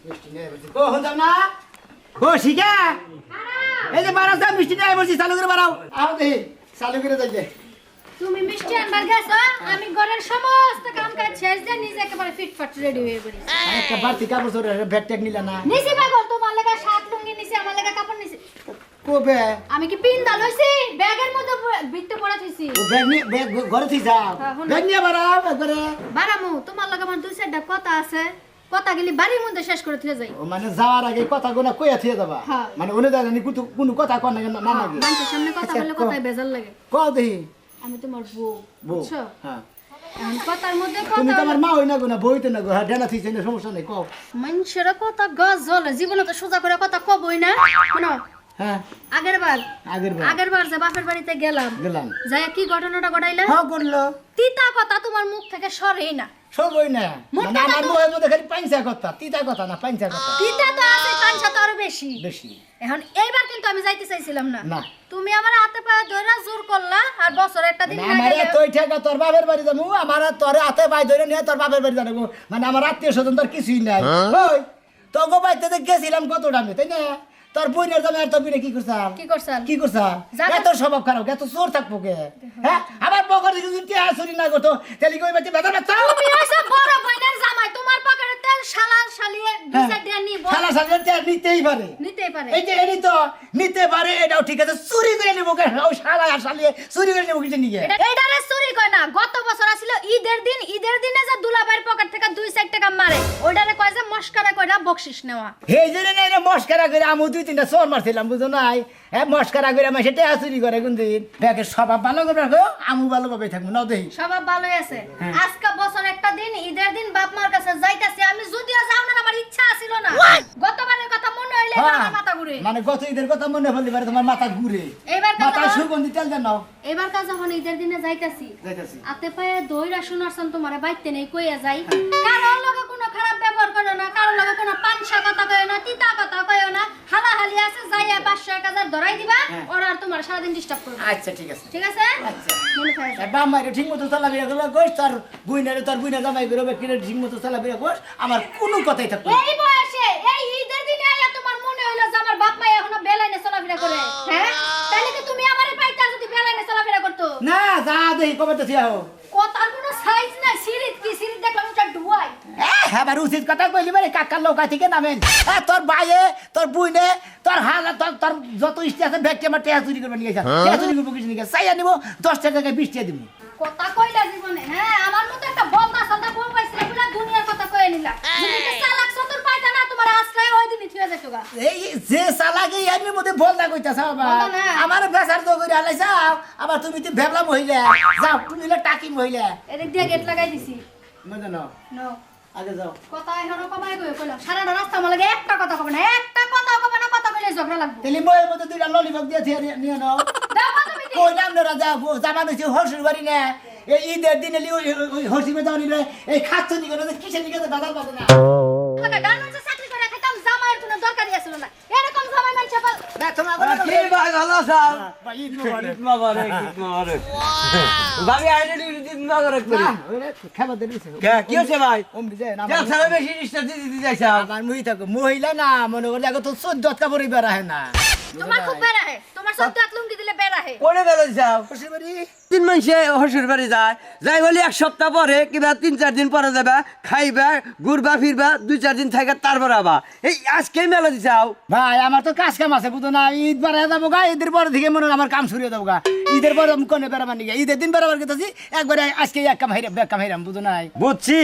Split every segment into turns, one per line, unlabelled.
মিষ্টি নিয়ে বলছি কো হতাম না ও শিখা এই যে বারাও যা মিষ্টি নিয়ে বলছি চালু করে বারাও আও দেখি চালু করে যাইতে
তুমি মিষ্টি আনবার গেছো আমি ঘরের সমস্ত কাম কাজ শেষ দিয়ে নিজে একেবারে ফিটফাট রেডি হয়ে পড়ি
একটা বাড়তি কাপড় চোর ব্যাগ ট্যাগ নিলা না
নিছি পাগল তোমার লাগা শার্ট লুঙ্গি নিছি আমার লাগা কাপড় নিছি
কবে
আমি কি পিন্দা লইছি ব্যাগের মধ্যে ভিতরে পড়া থইছি
ও ব্যাগ নিয়ে ব্যাগ ঘরে থেকে যাও
হ্যাঁ, হলো।
ব্যাগ নিয়ে বারাও একবারে
বারামু তোমার লাগা আমার দুই চারটা কথা আছে কথা গেলি বাড়ির মধ্যে শেষ করে থিয়ে যাই
ও মানে যাওয়ার আগে কথা গোনা কইয়া থিয়ে যাবা
হ্যাঁ।
মানে উনি জানি কোনো কথা কন না না লাগে
মানুষের সামনে কথা
আচ্ছা,
বললে
কও।
কথাই বেজার লাগে
কও দেখি
আমি তোমার বউ
বউ
বুঝছো
হ্যাঁ
এখন কথার মধ্যে
তুমি
কথা
তো আমার মা হই না গো না বই তো না গো হ্যাঁ ডেনা থিছে না সমস্যা নাই কও
মানুষের কথা গজ জ্বলে জীবনে তো সোজা করে কথা কবই না শোনো
হ্যাঁ
আগের বার
আগের বার
যে বাপের বাড়িতে গেলাম
গেলাম
যাই কি ঘটনাটা ঘটাইলে
হ্যাঁ করলো
তিতা কথা তোমার মুখ থেকে সরেই না
সবই না
মোটা
মানে আমার
কথা-
মুখের মধ্যে খালি পাঞ্চা কথা তিতা কথা না পাঞ্চা কথা
তিতা তো আছে কাঞ্চা তো আরো বেশি
বেশি
এখন এইবার কিন্তু আমি যাইতে চাইছিলাম না
না
তুমি আমার হাতে পায়ে ধরে জোর করলা আর বছর একটা দিন না
আমারে
গেলে-
তোই ঠেকা তোর বাপের বাড়ি যাবো আমার তোর হাতে পাই ধরে নিয়ে তোর বাপের বাড়ি যাবো মানে আমার আত্মীয় স্বজন তোর কিছুই নাই ওই তো গো বাইতে গেছিলাম কত দামে তাই না তোর বইনের দামে আর তোর বইনে কি করছাল
কি করছাল
কি করছা
জানো-
এত স্বভাব খারাপ এত চোর থাকবো কে হ্যাঁ আমার পকেট থেকে যদি টিয়া চুরি না করতো তাহলে কই বাচ্চা বেদা বাচ্চা
তুমি হইছো বড় বোনের জামাই তোমার পকেটে তেল শালা শালিয়ে দুইটা দিয়ে নিব
শালা শালা টিয়া নিতেই পারে
নিতেই পারে
এই যে এনি তো নিতে পারে এটাও ঠিক আছে চুরি করে নিবো কে ওই শালা আর শালিয়ে চুরি করে নিবো কিছু নিয়ে
এইটারে চুরি কয় না গত বছর আসিল ঈদের দিনে যে দুলাভাইয়ের পকেট থেকে 2-4 টাকা মারে ওইটারে কয় যে মস্কারা কইরা বকশিশ নেওয়া
এই জন্য না এটা মস্কারা করে আমু 2-3টা চোর মারছিলাম বুঝো নাই হ্যাঁ মস্কারা করে আমার সেটা চুরি করে কোনদিন দেখে স্বভাব ভালো করে রাখো আমু ভালোভাবে থাকবো না দেখি
স্বভাব ভালোই আছে
হ্যাঁ।
আজকে বছর একটা দিন ঈদের দিন বাপ মার কাছে যাইতাছি আমি যদিও যাও না আমার ইচ্ছা ছিল না গতবারের কথা মনে হইলে এবার আমার মাথা ঘুরে
মানে গত ঈদের কথা মনে পড়লে পারে তোমার মাথা ঘুরে
এবার
মাথা
কথা
সুগন্ধি তেল দেন নাও
এবার কাজ যখন ঈদের দিনে যাইতাছি
যাইতাছি
আতে পায়ে দইরা শোনারছন তোমারে বাইতে নেই কইয়া যাই কারোর লগে কোনো খারাপ ব্যবহার করো না কারোর লগে কোনো পানসা কথা কইও না তিতা কথা কইও না হালাহালি আছে যাইয়া 500-1000 ধরাই দিবা
হ্যাঁ।
ওরা আর তোমার সারাদিন ডিস্টার্ব করবে
আচ্ছা ঠিক আছে
ঠিক আছে
আচ্ছা
মনে থাকে
বাম মাইরে ঠিক মতো চালাবিরা করবে গোস তোর বুইনা জামাই করবে কিনে ঠিক মতো চালাবিরা গোস আমার কোনো কথাই থাকবে না।
এই বয়সে এই ঈদের দিনে আইয়া তোমার মনে হইলো যে আমার বাপ মা এখনো বেলাইনে চলাফেরা করে হ্যাঁ তাহলে কি তুমি আমারে পাইতা যদি বেলাইনে চলাফেরা করতো
না যা দেখি কবে তো থিয়া হো
কথার কোনো সাইজ না সিরিত কি সিরিত দেখলাম ওটা ডুয়াই
এবার উচিত কথা কইলি মানে কাকার লোকা থেকে নামেন তোর ভাইয়ে তোর বুইনে তোর হাল তোর তোর যত ইচ্ছে আছে ব্যাগটি আমার টেয়া চুরি করবে নিয়ে গেছে টেয়া চুরি করবো কিছু নিয়ে গেছে চাইয়া নিবো 10 টাকা 20 টাকা দিব
কথা কইলা জীবনে হ্যাঁ আমার মতো একটা বলদা সদা বউ পাইছিল বলে দুনিয়ার কথা কইে নিলা যদি কি চালাক সতর পাইতা না তোমার আশ্রয় ওই দিনই থিয়া যেত গা
এই যে চালাকি এর মধ্যে বলতা কইতাছ বাবা
বলদা না।
আমার বেসার তো করে আলাই যাও আবার তুমি তো ভেবলা মহিলা যাও তুমি হলে টাকি মহিলা
এদিক দিয়ে গেট লাগাই দিছি
বুঝো না
নো
আগে যাও
কথা এখনো কমাই কইলাম সারা রাস্তা আমার লাগে একটা কথা কবে না একটা কথা কবে না কথা কইলে ঝগড়া লাগবে
তেলি ময়ের মধ্যে দুইটা ললিপপ দিয়ে থিয়া নিয়ে নাও
দাও কত মিটি
কইলাম না রাজা জামান হচ্ছে হরসুর বাড়ি না এই ঈদের দিনে হরসি মে যাওয়া নিলে এই খাচ্ছ নি করে কিসের নিকে দাদার পাবে না
টাকা গার্মেন্টসে চাকরি করে খেতাম জামাইয়ের কোনো দরকারই ছিল না এরকম জামাই মানুষে পাল
না তোমার
কি ভাই ভালো আছো
ঈদ
ঈদ মোবারক ঈদ মোবারক ভাবি আইলে ঈদ মোবারক করি
খাবার দিছে
কি হচ্ছে ভাই
অমনি যায় না
যা সারা বেশি নিষ্ঠা দিতে যাইছা
আমার মুই থাকো মহিলা না মনে করে দেখো তো 14 কাপড়ই বেরা হয় না
তোমার খুব বেড়া হে তোমার সব এক লুঙ্গি দিলে বেড়া হে
কোনে বেলা যাও
হরসি বাড়ি
তিন মাসে হসুর বাড়ি যায় যাই বলি এক সপ্তাহ পরে কিংবা 3-4 দিন পরে যাবা খাইবা ঘুরবা ফিরবা 2-4 দিন থাকা তারপর আবা এই আজকে মেলা দিছাও
ভাই আমার তো কাজ কাম আছে বুঝো না ঈদ বারে যাবো গা ঈদের পরে থেকে মনে হয় আমার কাম শুরু হয়ে যাবো গা ঈদের পরে আমি কোনে বেড়াবার নিয়ে ঈদের দিন বেড়াবার গেছি একবারে আজকে এক কাম হাইরাম বুঝো নাই
বুঝছি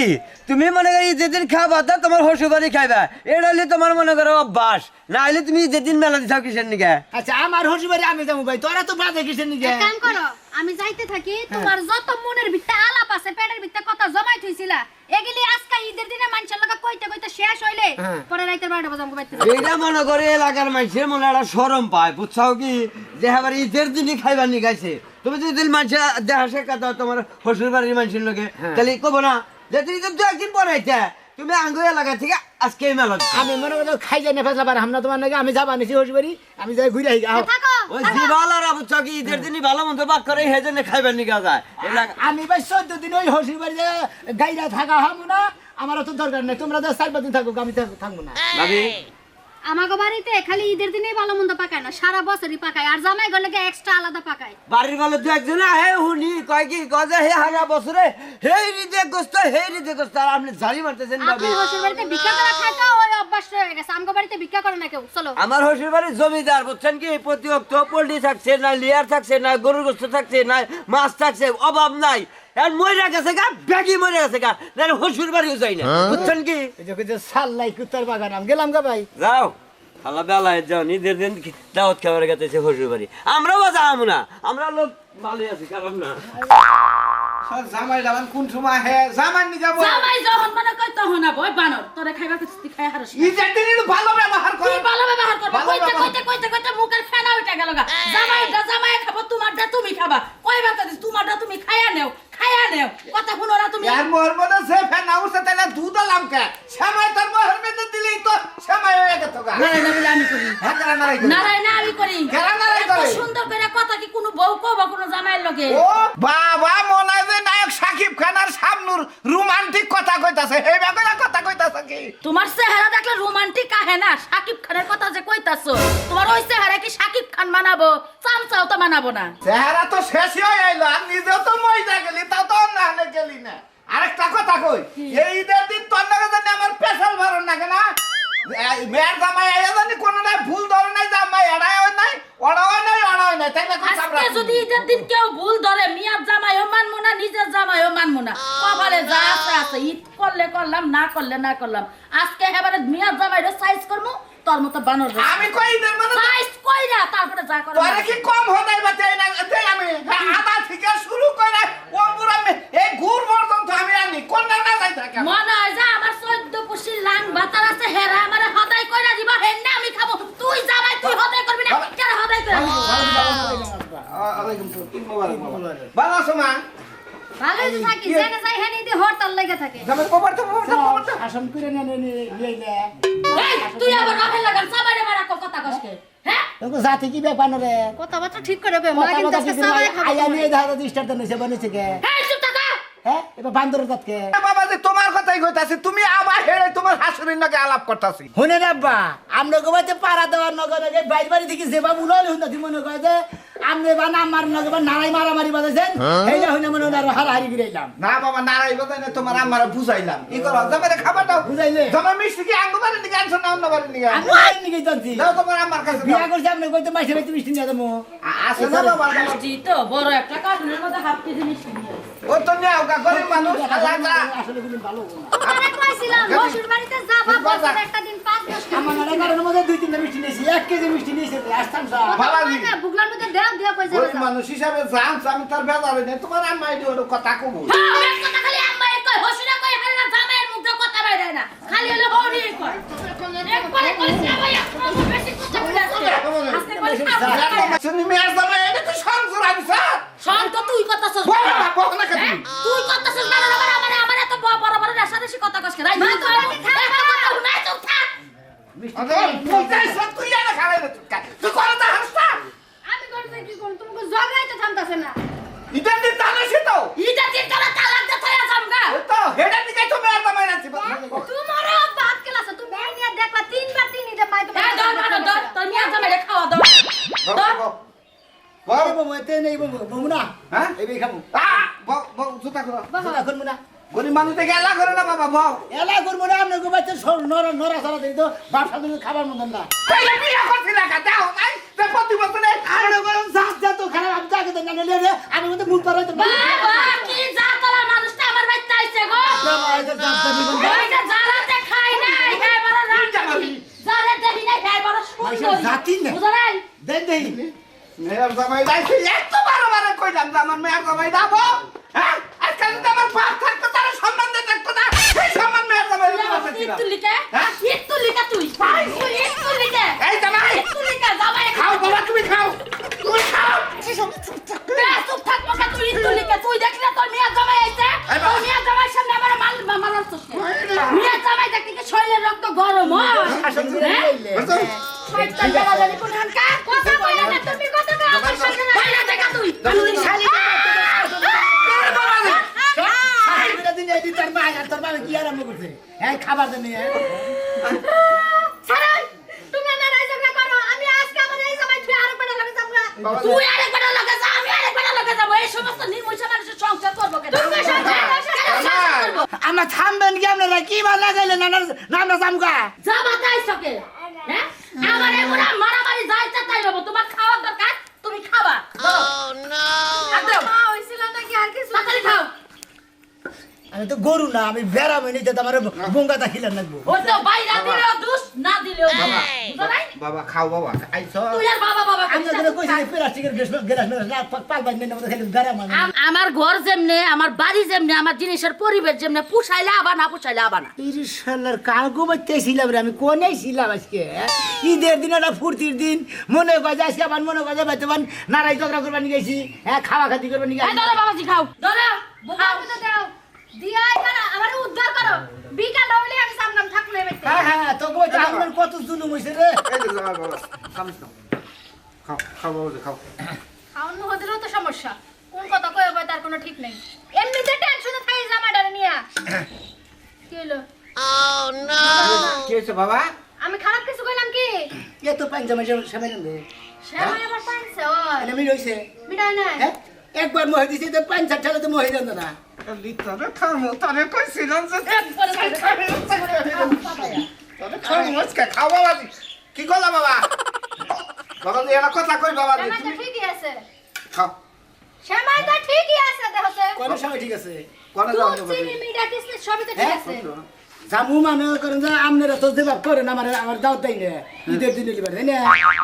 তুমি মনে করি যেদিন খাবা তা তোমার হসুর বাড়ি খাইবা এটা হলে তোমার মনে করো অভ্যাস না হলে তুমি যেদিন মেলা দিছাও কিসের নিকে
আচ্ছা আমার হরসি বাড়ি আমি যাবো ভাই তোরা তো বাজে কিসের নিয়ে
এক কাম করো আমি যাইতে থাকি তোমার যত মনের ভিতরে আলাপ আছে পেটের ভিতরে কথা জমাই থইছিলা এগুলি আজকে ঈদের দিনে মানুষের লাগা কইতে কইতে শেষ হইলে পরে রাইতের 12টা বাজে আমাকে বাইতে
এইটা মনে করে এলাকার মানুষের মনে একটা সরম পায় বুঝছাও কি যে আবার ঈদের দিনই খাইবার নি গাইছে তুমি যদি মানুষ দেখা শেখা দাও তোমার হসুর বাড়ির মানুষের লোকে তাহলে কব না যে তুই তো 2 দিন পরে আইতা তুমি আঙ্গু এলাকা থেকে আজকে মেলা দিছো।
আমি মনে করো খাই যাই না ফেসলা পার হামনা তোমার নাকি আমি যাবা নিছি হরসি বাড়ি আমি যাই ঘুরে আই
থাকো
ওই জিবালারা বুঝছো কি ঈদের দিনই ভালো মন্দ বাক করে হেজনে খাইবার নি যায় এলাকা
আমি ভাই 14 দিন ওই হরসি বাড়ি গাইরা থাকা হামু না আমারও তো দরকার নেই, তোমরা 4-5 দিন থাকো, আমি থাকবো না।
ভাবি
আমাকে বাড়িতে খালি ঈদের দিনেই ভালো মন্দ পাকায় না, সারা বছরই পাকায়, আর জামাই গেলে এক্সট্রা আলাদা পাকায়।
বাড়ির গলে দু একজন হে হুনি কয় কি গজে হে হারা বছরে হে রিদে গোস্ত আর আপনি জারি মারতেছেন ভাবি।
আপনার শ্বশুর বাড়িতে ভিক্ষা করা থাকা ওই অভ্যাস হয়ে গেছে, আমগো বাড়িতে ভিক্ষা করে না কেউ। চলো
আমার শ্বশুর বাড়ির জমিদার বুঝছেন কি, প্রতি অক্ত পোল্ট্রি থাকছে না, লিয়ার থাকছে না, গরুর গোস্ত থাকছে না, মাছ থাকছে, অভাব নাই। আর মরে গেছে গা, ব্যাগি মরে গেছে গা, না শ্বশুর বাড়িও যাই না বুঝছেন কি।
এই যে সাল্লাই কুত্তার বাগান, আমি গেলাম গা ভাই।
যাও আল্লাহ বেলায় যাও, নিজের দিন দাওয়াত খাবার গেছে শ্বশুর বাড়ি, আমরাও যাবো না, আমরা লোক ভালোই আছি কারণ না।
জামাই লাগান কোন সময় হে জামাই নি যাব
জামাই যখন মনে কই তখন না বই বানর তোরে খাইবা কিছু খাই হারস
ইজার দিন একটু ভালো ব্যবহার করে
তুই ভালো ব্যবহার করবে
ভালো
কইতে
ব্যবহার।
কইতে কইতে মুখের ফেনা উঠে গেল গা জামাই খাবো তোমারটা তুমি খাবা কইবা তো তোমারটা তুমি খায়া নেও কথা শুনো না তুমি
यार मोहर में से फैन हाउस तेला दूध लाम के समय तर मोहर में तो दिली तो समय होए गतो गा
নারাই না বলে আমি করি
है करा नाराई करे
নারাই না আমি করি
কেরা নারাই
এত
করে?
সুন্দর করে কথা কি কোনো বউ কবা কোনো জামাইয়ের লগে
ও বাবা মনে যে নায়ক সাকিব খান আর শাবনুর রোমান্টিক কথা কইতাছে এই ব্যাপারে কথা কইতাছে কি
তোমার চেহারা দেখলে রোমান্টিক আহে না সাকিব খানের কথা যে কইতাছো তোমার ওই চেহারা কি সাকিব খান মানাবো চামচাও তো মানাবো না
চেহারা তো শেষই হয়ে আইলো আর নিজেও তো মইজা গেলি তাও তো না হলে গেলি না আরেকটা কথা কই এই ঈদের দিন তোর নাকি জানি আমার পেশাল ভারণ না কেনা মেয়ের জামাই আয়া জানি কোনো নাই ভুল ধরে নাই জামাই এড়ায় নাই ওড়াও নাই তাই না কথা
আজকে যদি ঈদের দিন কেউ ভুল ধরে মিয়ার জামাইও মানবো না নিজের জামাইও মানবো না কপালে যা আছে আছে ঈদ করলে করলাম না করলে না করলাম আজকে এবারে মিয়ার জামাইরে সাইজ করবো তোর মতো বানর
আমি কই ঈদের মানে
সাইজ কইরা তারপরে যা করো
তোরে কি কম হদাই বাতাই না দেই আমি আদা থেকে শুরু করে ও পুরা এই ঘুর পর্যন্ত আমি আনি কোন না যাই থাকে
মনে হয় যে আমার 14 পুষি লাং বাতার আছে হেরা আমারে হদাই কইরা দিবা হেন্না আমি খাবো তুই জামাই তুই হদাই করবি না কেন হদাই কইরা
আলাইকুম তিন মোবারক ভালো আছো মা
ভালোই তো থাকি, জেনে যাই হেনি দি হরতাল লেগে থাকে।
জামাই কবর তো
শাসন করে নিয়ে
এই তুই আবার রাফেল লাগান সাবারে মারা কথা কসকে হ্যাঁ
তোকে জাতি কি ব্যাপার না রে?
কথাবার্তা ঠিক করে বে, মা কিন্তু আজকে সবাই খাবে।
আয়া নিয়ে দেখা স্টার্ট নিছে বনেছে কে?
এই চুপ থাকা
হ্যাঁ এবার বান্দরের জাতকে
বাবা যে তোমার কথাই কইতাছি তুমি আবার হেড়ে তোমার শাশুড়ির নাকি আলাপ করতাছি
শুনে না আব্বা, আমরা গোবাতে পাড়া দেওয়ার নগর আগে বাইর বাড়ি থেকে যে বাবু উলালে হুন্দাছি মনে করে যে আমনে বানা আমার নগর নারাই মারামারি বাজাইছেন এইটা হইনা মনে হয় হারাহারি গিরাইলাম।
না বাবা নারাই বাজাই না তোমার আমারে বুঝাইলাম ই করো জামাইরে খাবার দাও
বুঝাইলে?
জামাই মিষ্টি কি আঙ্গু বাড়ি নিকে আনছো না অন্য বাড়ি নিকে
আমি বাড়ি নিয়ে জানছি
দাও তোমার আমার কাছে
বিয়া করছি আপনি কইতে মাইছে বাইতে মিষ্টি নিয়ে দেবো।
আসে না বাবা
জি তো বড় একটা কার্টুনের মধ্যে হাফ কেজি মিষ্টি নিয়ে
ও তো নিয়ে ওকা গরিব মানুষ আলাদা
আসলে কিন্তু ভালো হবো না।
তোমারে কইছিলাম শ্বশুর বাড়িতে যাবা, বছরে একটা দিন 5-10 টা
আমার নানা কারণের মধ্যে 2-3টা মিষ্টি নিয়েছি, 1 কেজি মিষ্টি নিয়েছে আসতাম সব।
বাবাজি।
বুগলার মধ্যে দেও দিয়া কইছে
গরিব মানুষ হিসাবে জানছ আমি তার বেজারে নেই তোমার আম্মা এটি ওর কথা কব
হ্যাঁ এক কথা খালি আম্মা কই হসিনা কই খালি না জামাইয়ের মুখে কথা বাইরে না খালি হলো হরি কই একবারে কইছি ভাই বেশি কথা বলে আজকে কইছি
শুনি মেয়ের জামাই এটা তো সংসার আমি স্যার
শান্ত তুই কথাছস
বাবা বক না কেন
তুই কথাছস না আমার এত বড় বড় রেশারেশি কথা কসকে রাই তুই কথা শুনাই চুপ থাক
তুই যাই সব তুই না খাবে না তুই করে তা হাসতা
আমি করতে কি করব, তোমাকে জগাই তো থামতাছে না।
ইদান দিন তানাসি তো
ইটা তিন কালা তালাক দে থয়া জামগা
ওই তো হেডা দিকে তো মেয়ের জামাই আছে
তোমারও বাদ কেলাছে, তুমি নিয়ে দেখলা 3 বার 3 নিতে পাই তো।
এই দর তোর মিয়া জামাইরে খাওয়া দাও
বক
এই বাবু, এতে নেই বাবু, বাবু না,
হ্যাঁ
এই খাবো।
বক বক জুতা করো
বাবা করবো না।
গরিব মানুষ থেকে এলা করে না বাবা বক
এলা করবো না, আপনার গোবাতে নড়া চড়া দিই তো ব্যবসা দিলে খাবার মতন না।
তাইলে বিয়া করছি না দাও নাই যে প্রতি বছরে
আমরা বরং যাস যা তো খারাপ, আমি যাকে দেন না রে, আমি মধ্যে মুখ পারাই তো
বাবা কি জাতলা মানুষটা আমার বাইতে আইছে গো ওই যে জালাতে খাই নাই হে বড় রাজা জালে দেখি নাই হে বড় সুন্দর
জাতি না।
বুঝা নাই
দেন দেই
মেয়ের জামাই যাইছে এত বারে কইলাম যে আমার মেয়ের জামাই যাবো হ্যাঁ আজকাল যদি আমার বাপ থাকতো তার সম্মান দিয়ে দেখতো না সেই সম্মান মেয়ের জামাই
ইতুলিকে
হ্যাঁ?
ইতুলিকে তুই ইতুলিকে
এই জামাই
ইতুলিকে যাবাই
খাও বাবা তুমি খাও
চুপ থাক মকা তুই ইতুলিকে তুই দেখলে তোর মিয়া জামাই আইছে তোর মিয়া জামাই সামনে আমার মারার তো মিয়া জামাই দেখতে কি শরীরের রক্ত গরম হয় শয়তান বেলা জানি কোন হানকা কথা কইলা না তুমি কথা কই আমার সামনে কইলা দেখা তুই আমি শালি
দিন এই তার মা আর তোর মা কি আরম্ভ করছে খাবার দেন নিয়ে
ছাড়াই তুমি না রাইজা করো আমি আজকে আমার এই জামাই তুই আরেক বেটা লাগে যাবগা
তুই আরেক বেটা লাগে যা আমি আরেক বেটা লাগে যাব এই সমস্ত নির্মূষা মানুষের সংসার করবো কেন
তুমি সংসার করব
আমরা থামবেন কি আপনারা কি ভালো লাগাইলেন নামটা জামগা
যাবা তাইছকে হ্যাঁ আমার এমরা মারামারি যাইতে তাই বাবু তোমার খাওয়া দরকার তুমি খাবা
মা হইছিল নাকি আর কিছু
তাড়াতাড়ি খাও
আমি তো গরু না আমি বেড়া মিনিতে আমার বঙ্গাটা খিলেন লাগবো
ওই তো বাইরা দিলেও দুষ না দিলেও বুঝো নাই
বাবা খাও বাবা আইছো
তুই আর বাবা বাবা
আমি তো কইছি প্লাস্টিকের গ্লাস না পালবাই না আমাদের খালি বেড়া মানে
আমার ঘর যেমনে আমার বাড়ি যেমনে আমার জিনিসের পরিবেশ যেমনে পুষাইলে আবার না পুষাইলে আবার না
তিরিশ সালের কাগো বাচ্চাছিলাম রে আমি কোনে ছিলাম আজকে ঈদের দিন একটা ফুর্তির দিন মনে বাজে আজকে আমার মনে বাজে বাইতেবান নারাই ঝগড়া করবার নিয়ে গেছি হ্যাঁ খাওয়া খাতি করবার নিয়ে
এই
গেছি
ধরো বাবাজি খাও ধরো
আমি তো দাও দিয়াই না আমারে উদ্ধার করো বিকাল হইলে আমি সামনাম থাকলে বেতে
হ্যাঁ হ্যাঁ তো কইতে আমার কত জুলুম হইছে রে
এই যে বাবা বাবা খামিস না খাও খাও বাবা খাও
খাওন হদিলেও তো সমস্যা কোন কথা কইব তার কোনো ঠিক নেই এমনিতে টেনশনে থাই জামাইডারে নিয়া কি হলো
কি হয়েছে বাবা
আমি খারাপ কিছু কইলাম কি
এ তো পাঞ্জামা সামনে নে
শ্যামাই আবার পাইছে ও
এটা মিল হইছে
বিদায় নাই
হ্যাঁ একবার মহে দিছে তো 5-7 টাকা তো মহে দেন না
লিটারে খামো তারে কইছিলাম যে তারে খামো আজকে খাও বাবা কি করলা বাবা বাবা এরা কথা কই বাবা
শ্যামাই তো
তুমি
ঠিকই আছে
খাও
শ্যামাই তো ঠিকই আছে দেখছে
কোন সময় ঠিক আছে
কোনে যাও
দুধ চিনি মিঠা কিসমিস সবই তো ঠিক আছে
জামু মানে করেন যে আপনারা তো জবাব করেন আমার দাওয়াত দেয় না ঈদের দিন লিবার তাই না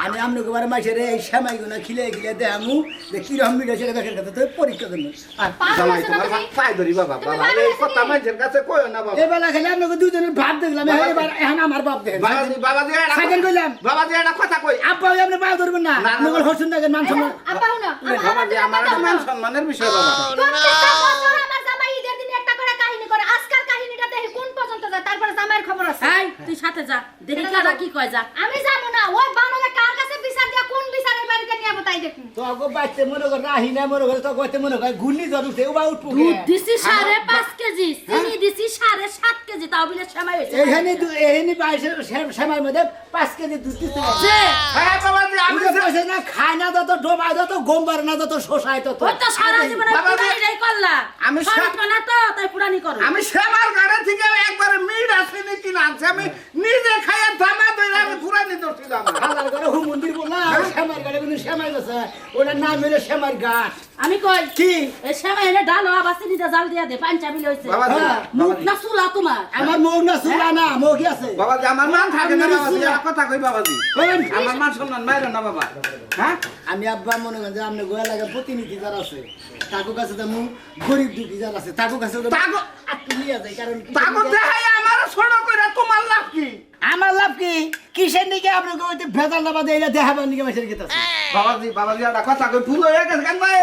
আমি আপনাকে বারে মাসের এই সময় গুলো খিলে খিলে দেখামু যে কিরকম মিলে সেটা দেখার কথা তো পরীক্ষা করবো আর
জামাই তোমার পায় ধরি বাবা বাবা এই কথা মানুষের কাছে কইও না বাবা
এবেলা খেলে আপনাকে দুজনের ভাব দেখলাম এবার এখন আমার বাপ দেখেন
বাবাজি
সাইকেল কইলাম
বাবাজি একটা কথা কই
আব্বা আপনি পা ধরবেন না আপনার হসুন দেখেন মান সম্মান
আব্বাও না
বাবাজি আমার একটা মান সম্মানের বিষয় বাবা
প্রত্যেকটা বছর আমার জামাই ঈদের দিন একটা করে কাহিনী করে আজকাল কাহিনীটা দেখি কোন পর্যন্ত যায় তারপরে জামাইয়ের খবর আছে
এই তুই সাথে যা দেখি কারা কি কয় যা
আমি যাবো না ওই বানরে কার কাছে বিচার দিয়া কোন বিচারের বাড়িতে নিয়ে যাবো তাই দেখুন
তো আগো বাইতে মনে করে রাহি না মনে করে তো কইতে মনে করে ঘূর্ণি জরুতে ও বা উঠবো
দুধ দিছি 5.5 কেজি চিনি দিছি 7.5 কেজি তাও বিলে সময় হয়েছে
এইখানে বাইশে সময়ের মধ্যে 5 কেজি দুধ দিতে
যে
হ্যাঁ বাবাজি আমি
আমি কইছে না খায় না যত ডোবায় যত গোমবার না যত শোষায় তত
ওই তো সারা জীবনে
বাবা,
পুরানিটাই করলা
আমি
সরব না তো তাই পুরানি করো
আমি সেবার গাড়ি থেকে একবার মিট আসে নি কিনা আনছি আমি নিজে খাইয়া দামা দই আমি পুরানি দর্শিলাম
হাজার করে হু মন্দির বললাম শ্যামার গাড়ি কিন্তু শ্যামাই গেছে ওটার নাম হলো শ্যামার গাছ
আমি কই
কি
এই সময় এনে ডাল আবার চিনিটা জাল দিয়া দে পাঞ্চা মিলে হইছে
বাবাজি
হ্যাঁ।
মুখ না চুলা তোমার
আমার মুখ না চুলা না মুখই আছে
বাবাজি আমার মান থাকে না
আমি
বাবাজি
শুনে-
একটা কথা কই বাবাজি
বলেন।
আমার মান সম্মান মাইরো না বাবা হ্যাঁ
আমি আব্বা মনে করেন যে আপনি গোয়া লাগে প্রতিনিধি যারা আছে তাকো কাছে তো মু গরিব দুঃখী যারা আছে তাকো কাছে
তাকো-
আটকে নিয়ে যায় কারণ
তাগো দেখাই আমার ছোট কইরা তোমার লাভ কি
আমার লাভ কি কিসের দিকে আপনি কইতে ভেজাল না বাদে এটা দেখাবার নিকে মাসের গীত আছে
বাবাজি একটা কথা কই ভুল হয়ে গেছে কেন ভাই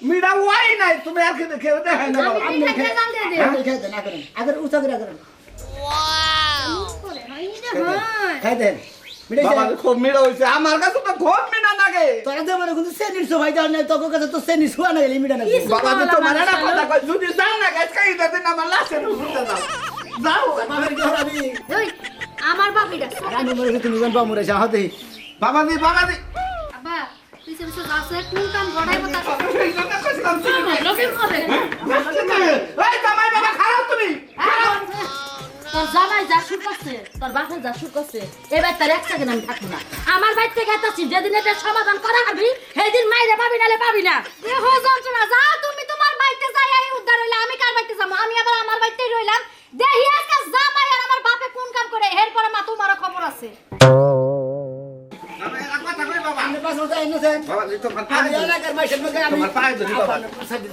মিডা ওয়াই নাই তুমি আর কি দেখে দেখাই না বাবা
আমি মিঠা জাল দিয়ে দে
আপনি খাই দেন না করেন আগের উঁচা করে করেন
করে হাই রে ভাই
খাই দেন মিটাই
বাবাজি খুব মিডা হইছে আমার কাছে তো খুব মিডা লাগে
তোরা যে মনে কিন্তু সেনির সবাই যাও না তোর কাছে তো সেনি শুয়া না গেলি মিটা না
ইস।
বাবাজি তোমার একটা কথা কই যদি যান না গাছ খাই দিতে আমার লাশের উপরে যাও যাও
বাবার কি হরাবি
ওই আমার বাপিটা
আমি মরে তুমি কোন বামুরে যাও হতে
বাবাজি
আব্বা তুই সে যাচ্ছে কোন কাম গড়াইবো তা
লবির করে
এই জামাই বাবা খারাপ তুমি
তোর জামাই যা শুরু করছে তোর বাপে যা শুরু করছে এবার তার এক সেকেন্ড আমি থাকবো না আমার বাড়ি থেকে এতছি যেদিন এটা সমাধান করা হবে সেদিন মাইরে পাবি নালে পাবি না
এ হো যন্ত্রণা যা তুমি তোমার বাড়িতে যাই এই উদ্ধার হইলা আমি কার বাড়িতে যাবো আমি আবার আমার বাড়িতেই রইলাম দেহি আজকে জামাই আর আমার বাপে কোন কাম করে এরপরে মা তোমার খবর আছে
আমি একটা কথা কই বাবা
আপনি পাঁচ বছর এনেছেন
বাবাজি তোমার
আমি
পায়ে ধরি
এলাকার মাইশের মধ্যে আমি
তোমার পায়ে ধরি বাবা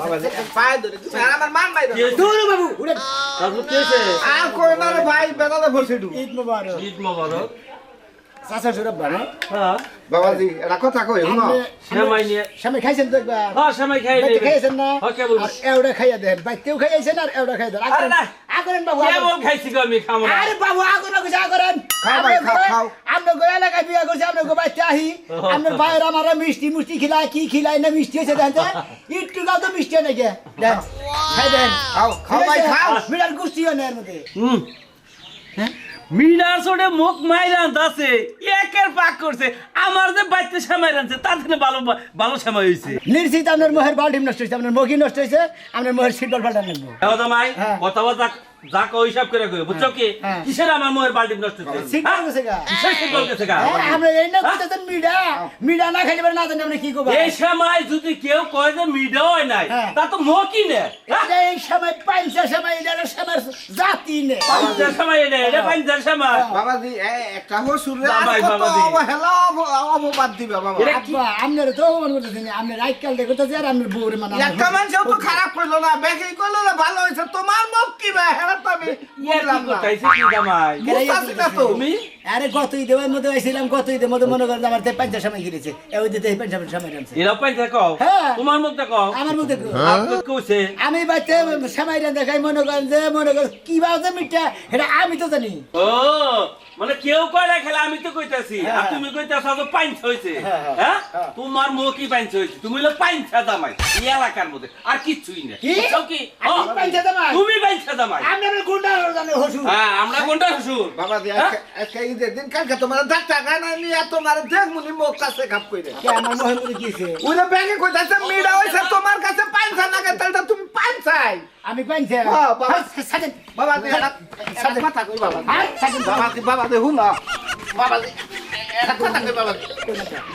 বাবাজি পায়ে ধরি তুমি আর আমার মান মাইরো
দূর বাবু উড়ে
তারপর কি হয়েছে?
আর কই না রে ভাই বেদালে বসে দু
ঈদ মোবারক
ঈদ মোবারক।
চাচা সুরব বানা
হ্যাঁ,
বাবাজি এটা কথা কই শুনো
সেমাই নিয়ে।
সামনে খাইছেন তো একবার
হ্যাঁ, সেমাই খাই
বাইতে
নেবে।
খাইছেন না
হ্যাঁ, কেবল।
আর এওড়া খাইয়া দেন বাইতেও খাইয়াছেন আর এওড়া খাইয়া দেন
আরে না।
আগরেন বাবু
কেবল খাইছি গো আমি, খাবো না।
আরে বাবু আগর কিছু আগরেন
খাও ভাই, খাও।
আমরা গোয়া এলাকায় বিয়া করছি আমরা গো বাইতে আহি আমরা ভাইয়ের আমার মিষ্টি মুষ্টি খিলায় কি খিলায় না মিষ্টি হয়েছে দেন তো একটু গাও তো মিষ্টি হয় নাকি দেন খাই দেন
খাও ভাই খাও
বিড়াল গুষ্টিও নেই এর মধ্যে
হুম, মিনার চোটে মুখ মাইরান আছে একের পাক করছে আমার যে বাইতে সেমাই রানছে তার থেকে ভালো ভালো সেমাই হয়েছে
নিশ্চিত আপনার মোহের বাল্টিম নষ্ট হয়েছে আপনার মুখই নষ্ট হয়েছে আপনার মোহের সিট বল পাল্টান লাগবো
জামাই
হ্যাঁ।
কথা বলতা যা কো হিসাব করে কই বুঝছো কি
হ্যাঁ।
কিসের আমার মোহের বাল্টিম নষ্ট হয়েছে
সিট বল গেছে গা
কিসের ফুটবল গেছে গা
আমরা এই না করতেছেন মিডা না খাইলে পারে না জানি আমরা কি করব
এই সময় যদি কেউ কয় যে মিডা হয় নাই
হ্যাঁ।
তা তো মকি নে
এই সময় পাইছে সময় এটা সময় জাতি নে
পাঁচটার সময় এটা পাঁচটার সময়
বাবাজি একটা হসুরে আর
বাবাই,
কত
বাবাজি।
অবহেলা অপবাদ দিবে বাবা
এটা কি?
আব্বা আপনারা তো অপমান করতেছেন আপনি রাইট কাল দেখতেছেন আর আপনার বউরে মানে
একটা মানুষও তো খারাপ করলো না বেশি করলো না ভালো হয়েছে তোমার মুখ কি বে হ্যাঁ তো আমি
ইয়ার কি করতাইছে কি জামাই
বুঝতাছি না তো
তুমি
আরে গত ঈদের মধ্যে আইছিলাম গত ঈদের মধ্যে মনে করেন আমার পাঁচটার সময় গিয়েছে ওই দিতে পাঁচটার সময় রাখছে
এরা পাইছে কও
হ্যাঁ।
তোমার মুখটা কও
আমার মধ্যে
আপনি কইছে
আমি বাচ্চা সময় দেখাই মনে করেন যে মনে করেন কি বাজে মিঠা এটা আমি তো জানি
ও মানে কেউ কয় না খেলা আমি তো কইতাছি আর তুমি কইতাছো তো পাইন্স হইছে হ্যাঁ তোমার মুখই পাইন্স হইছে তুমি হলো পাইন্সা জামাই এই এলাকার মধ্যে আর কিচ্ছুই না
কি?
বুঝছো কি ও,
আমি পাইন্সা জামাই?
তুমি পাইন্সা জামাই
আমি আপনার গুন্ডা জানি হসু
হ্যাঁ আমরা কোনটা হুজুর
বাবাজি
হ্যাঁ?
আজকে ঈদের দিন কালকে তোমার ডাক্তার গানা নিয়ে তোমার দেখ মুনি মুখ কাছে খাপ কইরে
কে আমার মোহের মধ্যে গিয়েছে
ওরে ব্যাগে কইতাছে মিডা হইছে তোমার কাছে পাইছা না কে তাহলে তুমি পাইছাই
আমি পাইছে
হ্যাঁ, বাবা।
সাজেন
বাবাজি একটা কথা কই বাবাজি
হ্যাঁ সাজেন
বাবাজি হুনা বাবাজি একটা কথা কই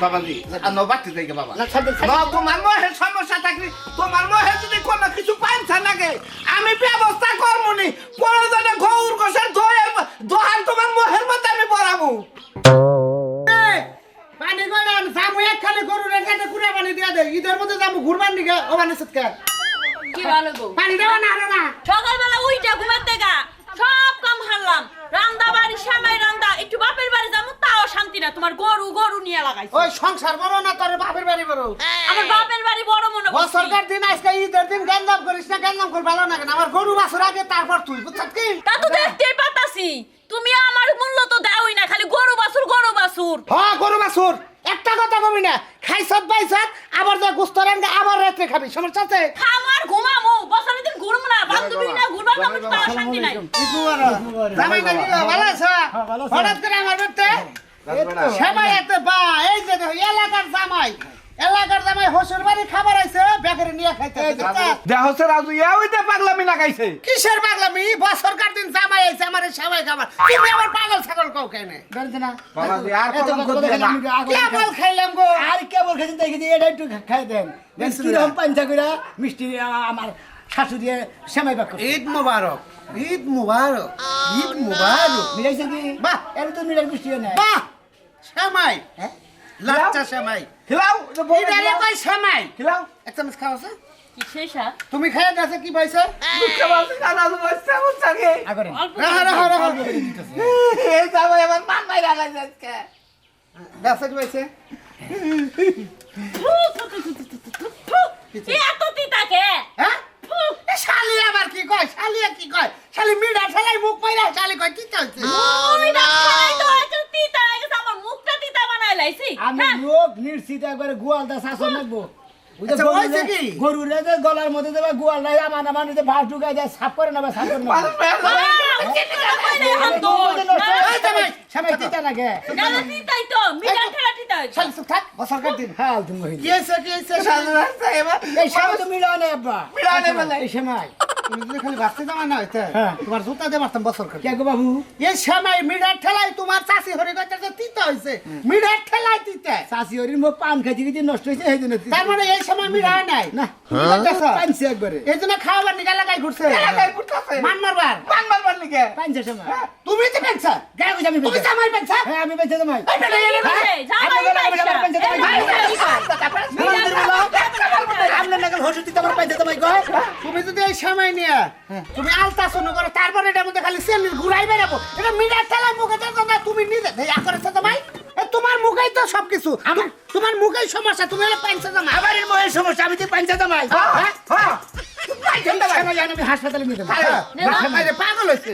বাবাজি আনো বাতি যাইগে বাবা
না সাজেন
না তোমার মহের সমস্যা থাকলে তোমার মহে যদি কোনো কিছু পাইছা নাগে আমি ব্যবস্থা করমুনি প্রয়োজনে গৌর গোসের দোহান তোমার মহের মধ্যে আমি পড়াবো
পানি গড়ান সামু এক খালি গরু রেখাতে কুড়া পানি দিয়া দে ঈদের মধ্যে যাবো ঘুরবার নিকে ও মানে সৎকার
কি ভালো গো
পানি দেওয়া না আরো না
সকালবেলা উইটা ঘুমের থেকে সব কাম হারলাম রান্দা বাড়ি সামাই রান্দা একটু বাপের বাড়ি যাবো তাও শান্তি না তোমার গরু গরু নিয়ে লাগাইছে
ওই সংসার বড় না তোর বাপের বাড়ি বড়
আমার বাপের বাড়ি বড় মনে করছি
বছরকার দিন আজকে ঈদের দিন গেন্দাম করিস না গেন্দাম কর ভালো না কেন আমার গরু বাছুর আগে তারপর তুই বুঝছিস কি
তা তো দেখতেই পাতাছি তুমি আমার মূল্য তো দাওই না খালি গরু বাছুর গরু বাছুর
হ্যাঁ গরু বাছুর একটা কথা কবি না খাইছত বাইছত আবার যা গুস্ত রাঙ্গা আবার রাত্রে খাবি সমস্যা আছে
খামার ঘুমামু বছরের দিন ঘুরমু না বান্ধবী না ঘুরবা কামু তাও শান্তি নাই
জামাই নাকি ভালো আছো হঠাৎ করে আমার বেটে সবাই এতে বা এই যে দেখো এলাকার জামাই হসুর বাড়ি খাবার আইছে বেকারে নিয়ে খাইতে
দেহ সে রাজু ইয়া হইতে পাগলামি লাগাইছে
কিসের পাগলামি বছরকার দিন জামাই আইছে আমার সবাই খাবার তুমি আমার পাগল ছাগল কও কেন না
বাবাজি আর কলম করতে না
কেবল খাইলাম গো আর কেবল খাইছেন দেখি যে এটা একটু খাই দেন কিরকম পাঞ্চা কইরা মিষ্টি আমার শাশুড়ি সেমাই বাক
ঈদ মুবারক ঈদ মুবারক ঈদ মুবারক
মিলাইছেন কি বাহ এর তো মিলাই মিষ্টি না
বাহ সেমাই
হ্যাঁ
লাচ্চা সেমাই খিলাও
ইদারে কই সেমাই
খিলাও
এক চামচ খাওয়াছে
কি শেষা
তুমি খাইয়া দেখো কি পাইছে
দুঃখবাসী কানা দুবাসী মুছাগে
আগরে
অল্প
রাহা
এই জামাই আমার মান মাইরা লাগাইছে আজকে
দেখো কি পাইছে
কি এত তিতাকে
হ্যাঁ এ শালি আবার কি কয় শালি মিডা ঠেলাই মুখ মাইরা শালি কয় কি চলছে
তুমি না খাই তো আজকে তিতা হয়ে গেছে আমার মুখটা তিতা বানাই লাইছি
আমি লোক নিশ্চিত একবারে গোয়াল দা শাসন নেবো
আচ্ছা, হয়েছে কি?
গরুর গলার মধ্যে দেবে গোয়াল নাই আমার ভাত ঢুকাই দেয় সাফ করে নেবে সাফ করে নেবে সবাই তিতা লাগে
তিতাই তো মিডাল ঠেলা তিতা হয়েছে
শালি চুপ থাক বছরকার দিন হ্যাঁ তুমি
কি হইছে শালি রাস্তা এবার
এই সময় তো মিলা নেই আব্বা
মিলা নেই বলে।
এই সময়
তুমি যদি খালি বাঁচতে যাওয়া না হইতে
হ্যাঁ।
তোমার জুতা দিয়ে মারতাম বছর করে
কে গো বাবু
এই সময় মিডার ঠেলাই তোমার চাষি হরে গেছে তিতা হইছে মিডার ঠেলাই তিতা
চাষি হরির মুখ পান খাইতে খাইতে নষ্ট হয়েছে এই জন্য
তার মানে এই সময় মিডা নাই
না পানছে একবারে
এই জন্য খাওয়াবার নিগা লাগাই ঘুরছে লাগাই ঘুরতেছে
মান মারবার
মান মারবার নিগে
পানছে সময়
তুমি তো পেনছা
গায়ে গুজে আমি
তুমি জামাই পেনছা
হ্যাঁ আমি বেঁচে তোমায় আপনার নাগাল হসুর দিতে আমার পাইছে তোমায় কয়
তুমি যদি এই সময় নিয়ে তুমি আলতা শুনো করো তারপরে এটার মধ্যে খালি সেল ঘুরাই বেরাবো এটা মিডার ঠেলাই মুখে তো না তুমি নিজে দেয়া করেছো তোমায় তোমার মুখেই তো সবকিছু তোমার মুখেই সমস্যা তুমি হলে পাইছো জামাই
আমার এর ময়ের সমস্যা আমি তো পাইছে তোমায়
হ্যাঁ
আমি হাসপাতালে নিয়ে দেবো
পাগল হয়েছে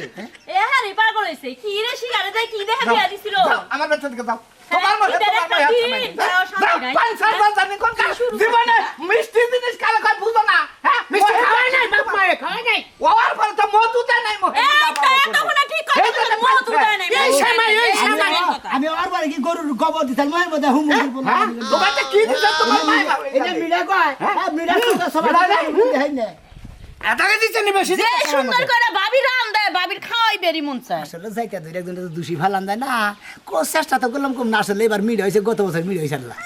এ হারি পাগল হইছে কি রে শিকারে যাই কি দেখা দিয়া দিছিল
আমার বাচ্চা দিকে যাও তোমার মনে
এটা একটা দিন, তাও শান্তি নাই।
জীবনে মিষ্টি জিনিস কালে কয় বুঝো না হ্যাঁ
মিষ্টি খাওয়াই নাই বাপ মায়ে খাওয়াই নাই
ওর পরে তো মধু দেয় নাই
এই তো এত গুণা ঠিক করে মদ
এই শ্যামাই, এই শ্যামাই।
আমি ওর বাড়ি কি গরুর গোবর দিতাম মহের মধ্যে হুম
হ্যাঁ? তোমারটা কি দিছে তোমার মাই বাবা?
এটা মিড়া কয় মিড়া তো সবাই দেখাই না
এটাকে দিছে নি বেশি
যে সুন্দর করে বাবির রান দেয় বাবির খাওয়াই বেরি মন চায়
আসলে যাইতে দুই একজন তো দোষী ফালান দেয় না চেষ্টা তো করলাম কম না আসলে এবার মিড়ে হয়েছে গত বছর মিড়ে হয়েছে আল্লাহ